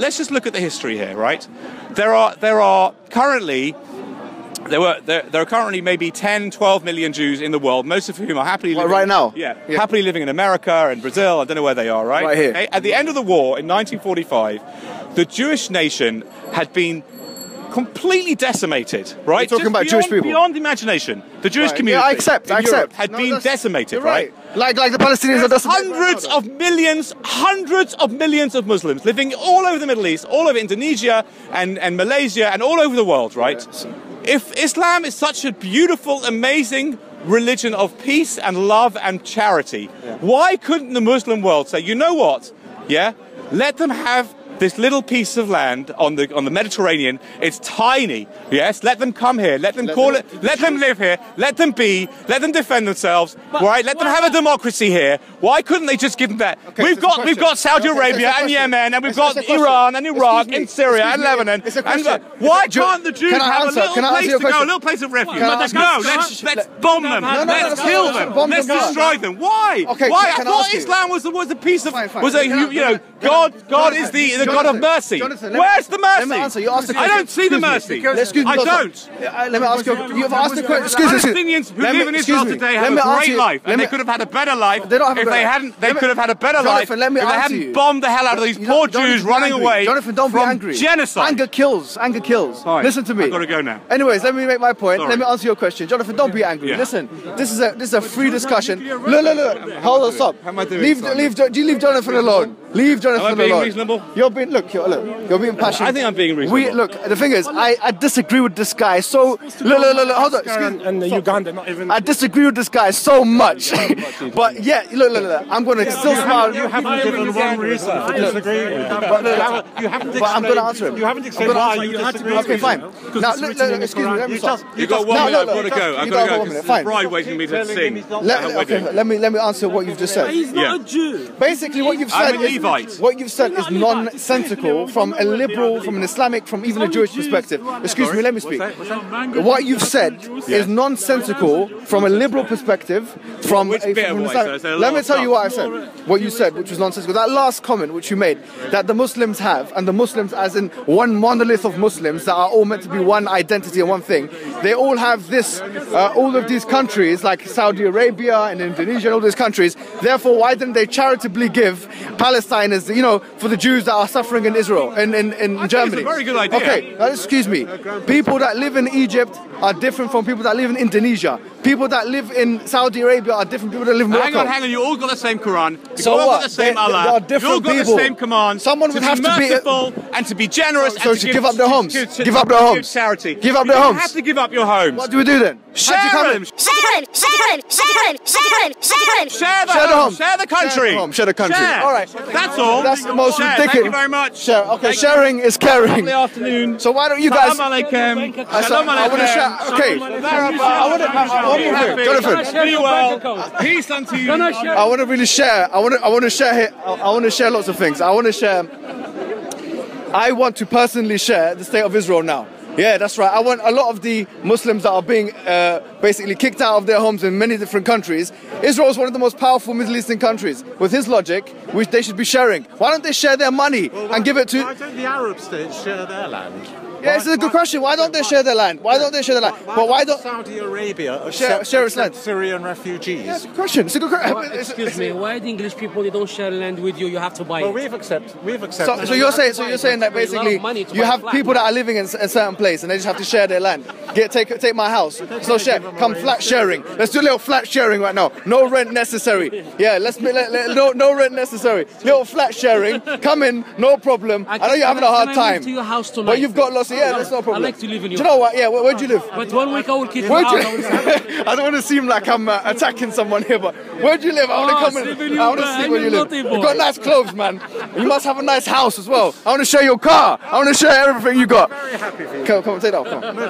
let's just look at the history here, right? There are currently maybe 10, 12 million Jews in the world, most of whom are happily living... right now? Yeah, happily living in America and Brazil. I don't know where they are, right? Right here. Okay? At the end of the war, in 1945, the Jewish nation had been completely decimated, right? You're talking about Jewish people. Beyond imagination. The Jewish community I accept. had been decimated, right? Like the Palestinians are decimated. Hundreds of millions of Muslims living all over the Middle East, all over Indonesia and Malaysia and all over the world, right? Yeah. If Islam is such a beautiful, amazing religion of peace and love and charity, why couldn't the Muslim world say, you know what, let them have this little piece of land on the Mediterranean? It's tiny, yes? Let them come here, let them live here, let them defend themselves, right? Let them have a democracy here. Why couldn't they just give them that? Okay, we've got Saudi Arabia and Yemen, and we've got Iran and Iraq and Syria and Lebanon. Why can't the Jews have a little place to go, a little place of refuge? No, let's bomb them, let's kill them, let's destroy them. Why? Why? I thought Islam was a piece of, God is the God of mercy. Jonathan, where's the mercy? Let me answer. You asked the I don't see the mercy. I don't. Let me ask you. You've asked the question. Palestinians who live in Israel today have a great life, and they could have had a better life if they hadn't. They could have had a better life if they hadn't bombed the hell out of these poor Jews running away from genocide. Anger kills. Anger kills. Listen to me. I've got to go now. Anyways, let me make my point. Let me answer your question, Jonathan. Don't be angry. Listen, this is a free discussion. Look. Hold us up. How am I doing? Leave Jonathan alone. Leave Jonathan alone. Am I being reasonable? You're being passionate. I think I'm being reasonable. Look, the thing is, I disagree with this guy so... Look, hold on. And Uganda, not even... I disagree with this guy so much. But yeah, look. I'm going to still smile. You haven't given one reason for disagreeing with him. But I'm going to answer him. You haven't explained why you disagree. Okay, fine. Now, look, excuse me. Let me stop. You've got 1 minute. I've got to go. I've got to go. There's a bride waiting for me to sing. Let me answer what you've just said. He's not a Jew. Basically, what you've said I'm a Levite. What you've said is nonsensical from a liberal, from an Islamic, from even a Jewish perspective. Excuse me, let me speak. What you've said is nonsensical from a liberal perspective. From Which bit of what I said? Let me tell you what I said. What you said, which was nonsensical. That last comment which you made, that the Muslims have, and the Muslims as in one monolith of Muslims that are all meant to be one identity and one thing, they all have this, all of these countries like Saudi Arabia and Indonesia and all these countries, therefore why didn't they charitably give Palestine as, for the Jews that are suffering in Israel, in Germany? It's a very good idea. Okay, excuse me. People that live in Egypt are different from people that live in Indonesia. People that live in Saudi Arabia are different from people that live in Morocco. Hang on. You all got the same Quran. You So all what? got the same Allah. They are different you all got people. the same command. Someone would have to be merciful and to be generous. So and to give up their homes. Give up their Give homes. charity. Give up You their don't homes. have to give up your homes. What do we do then? Share them. Share the home. Share the country. Share the country. Share. All right. That's all. That's the most Share. ridiculous. Thank you very much. Share. Okay, sharing is caring. Lovely afternoon. So why don't you guys... Salam alaikum. Salam I want to share... alaikum. Okay. Jonathan. Be well. Peace unto you. I want to really share. I want to share here. I want to share lots of things. I want to personally share the state of Israel now. Yeah, that's right. I want a lot of the Muslims that are being basically kicked out of their homes in many different countries. Israel is one of the most powerful Middle Eastern countries. With his logic, which they should be sharing. Why don't they share their money and give it to... Why don't the Arab states share their land? Yeah, it's a good question. Why don't they share their land? Why don't they share their land? But why don't Saudi Arabia share its land? Syrian refugees? Yeah, it's a good question. It's a good question. Excuse me, why the English people, they don't share land with you, you have to buy it? Well, we've accepted. So you're saying that basically you have people that are living in a certain place and they just have to share their land. Take my house. So share. Come flat sharing. Let's do a little flat sharing right now. No rent necessary. Yeah, no rent necessary. Little flat sharing. Come in, no problem. I know you're having a hard time. To your house tonight? But you've got lots of... Yeah, that's no problem. I like to live in your Do you know what? Yeah, where do you live? But 1 week I will kick you Where'd out. I don't want to seem like I'm attacking someone here, but where do you live? I want to come in. I want to see where you live. You've got nice clothes, man. You must have a nice house as well. I want to share your car. I want to share everything you got. Very happy for you. Come on, take that off. Come on.